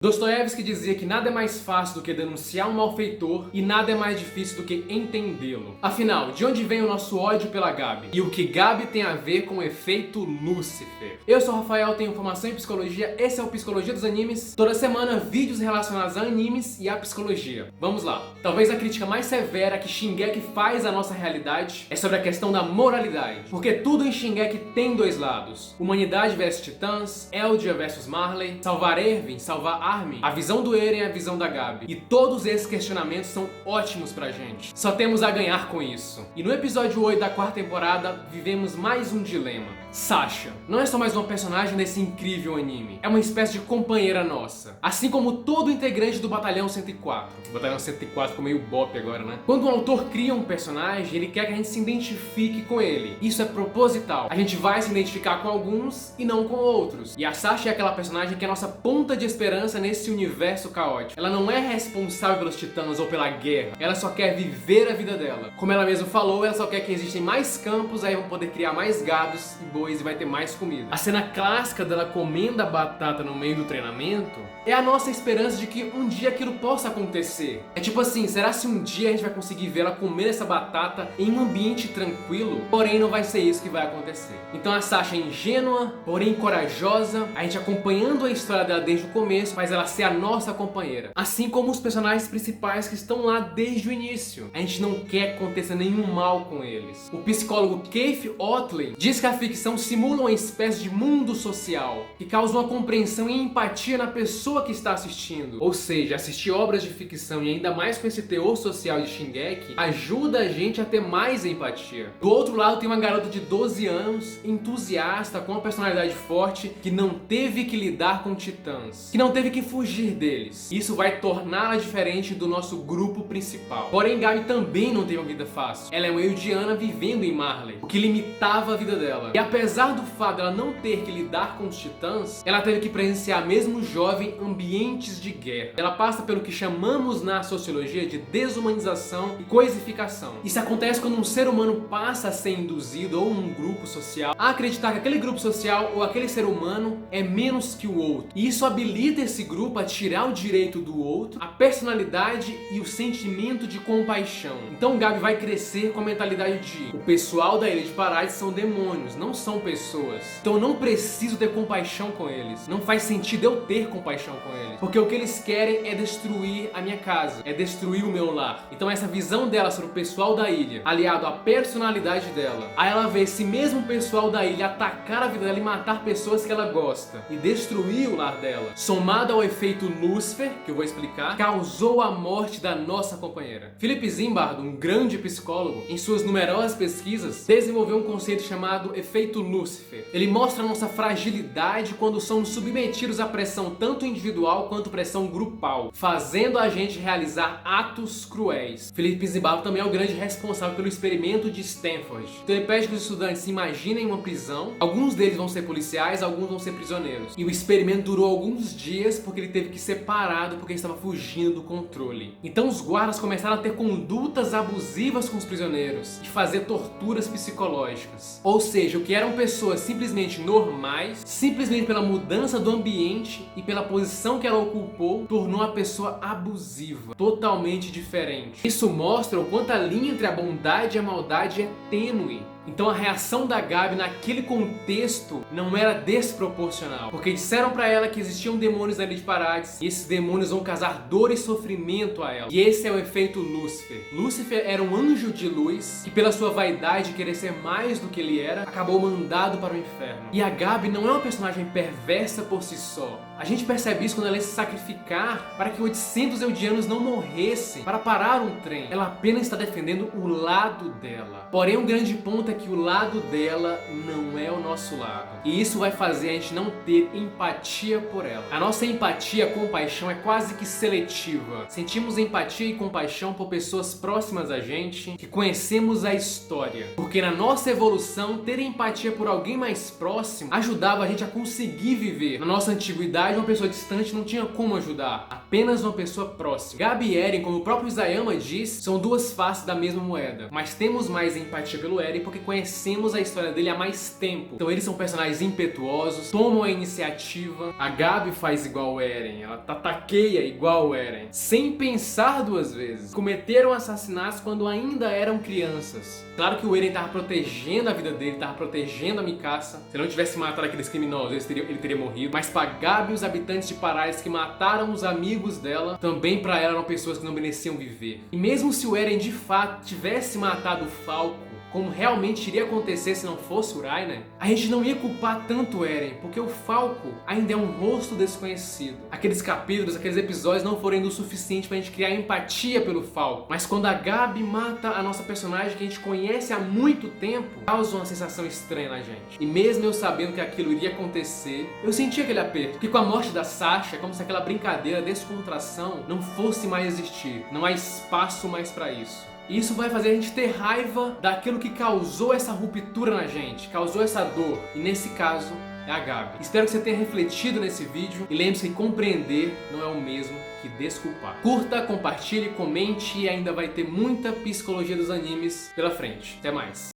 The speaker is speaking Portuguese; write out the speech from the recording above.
Dostoiévski dizia que nada é mais fácil do que denunciar um malfeitor e nada é mais difícil do que entendê-lo. Afinal, de onde vem o nosso ódio pela Gabi? E o que Gabi tem a ver com o efeito Lúcifer? Eu sou o Rafael, tenho formação em psicologia, esse é o Psicologia dos Animes. Toda semana, vídeos relacionados a animes e a psicologia. Vamos lá. Talvez a crítica mais severa que Shingeki faz à nossa realidade é sobre a questão da moralidade. Porque tudo em Shingeki tem dois lados. Humanidade versus titãs, Eldia versus Marley, salvar Erwin, salvar Armin, a visão do Eren e a visão da Gabi. E todos esses questionamentos são ótimos pra gente. Só temos a ganhar com isso. E no episódio 8 da quarta temporada, vivemos mais um dilema. Sasha não é só mais uma personagem desse incrível anime. É uma espécie de companheira nossa. Assim como todo integrante do Batalhão 104. O Batalhão 104 ficou meio bop agora, né? Quando um autor cria um personagem, ele quer que a gente se identifique com ele. Isso é proposital. A gente vai se identificar com alguns e não com outros. E a Sasha é aquela personagem que é a nossa ponta de esperança nesse universo caótico. Ela não é responsável pelos titãs ou pela guerra. Ela só quer viver a vida dela. Como ela mesma falou, ela só quer que existem mais campos, aí vão poder criar mais gados e bois e vai ter mais comida. A cena clássica dela comendo a batata no meio do treinamento é a nossa esperança de que um dia aquilo possa acontecer. É tipo assim, será se um dia a gente vai conseguir ver ela comer essa batata em um ambiente tranquilo? Porém, não vai ser isso que vai acontecer. Então a Sasha é ingênua, porém corajosa. A gente acompanhando a história dela desde o começo faz ela ser a nossa companheira. Assim como os personagens principais que estão lá desde o início. A gente não quer que aconteça nenhum mal com eles. O psicólogo Keith Otley diz que a ficção simula uma espécie de mundo social que causa uma compreensão e empatia na pessoa que está assistindo. Ou seja, assistir obras de ficção e ainda mais com esse teor social de Shingeki ajuda a gente a ter mais empatia. Do outro lado tem uma garota de 12 anos, entusiasta, com uma personalidade forte, que não teve que lidar com titãs, que não teve que fugir deles. Isso vai torná-la diferente do nosso grupo principal. Porém, Gabi também não tem uma vida fácil. Ela é uma Eldiana vivendo em Marley, o que limitava a vida dela. E apesar do fato dela não ter que lidar com os titãs, ela teve que presenciar, mesmo jovem, ambientes de guerra. Ela passa pelo que chamamos na sociologia de desumanização e coisificação. Isso acontece quando um ser humano passa a ser induzido, ou um grupo social, a acreditar que aquele grupo social ou aquele ser humano é menos que o outro. E isso habilita esse grupo a tirar o direito do outro, a personalidade e o sentimento de compaixão. Então Gabi vai crescer com a mentalidade de: o pessoal da Ilha de Paradis são demônios, não são pessoas. Então eu não preciso ter compaixão com eles. Não faz sentido eu ter compaixão com eles. Porque o que eles querem é destruir a minha casa, é destruir o meu lar. Então essa visão dela sobre o pessoal da ilha, aliado à personalidade dela, aí ela vê esse mesmo pessoal da ilha atacar a vida dela e matar pessoas que ela gosta e destruir o lar dela, somado ao efeito Lúcifer, que eu vou explicar, causou a morte da nossa companheira. Philip Zimbardo, um grande psicólogo, em suas numerosas pesquisas, desenvolveu um conceito chamado efeito Lúcifer. Ele mostra a nossa fragilidade quando somos submetidos à pressão tanto individual quanto pressão grupal, fazendo a gente realizar atos cruéis. Philip Zimbardo também é o grande responsável pelo experimento de Stanford. Então ele pede que os estudantes se imaginem em uma prisão. Alguns deles vão ser policiais, alguns vão ser prisioneiros. E o experimento durou alguns dias porque ele teve que ser parado porque ele estava fugindo do controle. Então os guardas começaram a ter condutas abusivas com os prisioneiros, de fazer torturas psicológicas. Ou seja, o que eram pessoas simplesmente normais, simplesmente pela mudança do ambiente e pela posição que ela ocupou, tornou a pessoa abusiva, totalmente diferente. Isso mostra o quanto a linha entre a bondade e a maldade é tênue. Então a reação da Gabi naquele contexto não era desproporcional, porque disseram pra ela que existiam demônios na Ilha de Paradis e esses demônios vão causar dor e sofrimento a ela. E esse é o efeito Lúcifer. Lúcifer era um anjo de luz que, pela sua vaidade e querer ser mais do que ele era, acabou mandado para o inferno. E a Gabi não é uma personagem perversa por si só. A gente percebe isso quando ela ia se sacrificar para que 800 eldianos não morressem para parar um trem. Ela apenas está defendendo o lado dela. Porém, um grande ponto é que o lado dela não é o nosso lado. E isso vai fazer a gente não ter empatia por ela. A nossa empatia, compaixão é quase que seletiva. Sentimos empatia e compaixão por pessoas próximas a gente, que conhecemos a história. Porque na nossa evolução, ter empatia por alguém mais próximo ajudava a gente a conseguir viver. Na nossa antiguidade, uma pessoa distante não tinha como ajudar. apenas uma pessoa próxima. Gabi e Eren, como o próprio Isayama diz, são duas faces da mesma moeda. Mas temos mais empatia pelo Eren porque conhecemos a história dele há mais tempo. Então eles são personagens impetuosos, tomam a iniciativa. A Gabi faz igual o Eren, ela taqueia igual o Eren, sem pensar duas vezes. Cometeram assassinatos quando ainda eram crianças. Claro que o Eren tava protegendo a vida dele, tava protegendo a Mikasa. Se não tivesse matado aqueles criminosos, ele teria morrido. Mas pra Gabi, os habitantes de Paradise que mataram os amigos dela, também pra ela eram pessoas que não mereciam viver. E mesmo se o Eren de fato tivesse matado o Falco, como realmente iria acontecer se não fosse o Reiner, a gente não ia culpar tanto o Eren, porque o Falco ainda é um rosto desconhecido. Aqueles capítulos, aqueles episódios não foram o suficiente pra gente criar empatia pelo Falco. Mas quando a Gabi mata a nossa personagem que a gente conhece há muito tempo, causa uma sensação estranha na gente. E mesmo eu sabendo que aquilo iria acontecer, eu senti aquele aperto. Porque com a morte da Sasha, é como se aquela brincadeira, descontração, não fosse mais existir. Não há espaço mais pra isso. E isso vai fazer a gente ter raiva daquilo que causou essa ruptura na gente, causou essa dor. E nesse caso, é a Gabi. Espero que você tenha refletido nesse vídeo e lembre-se que compreender não é o mesmo que desculpar. Curta, compartilhe, comente e ainda vai ter muita psicologia dos animes pela frente. Até mais!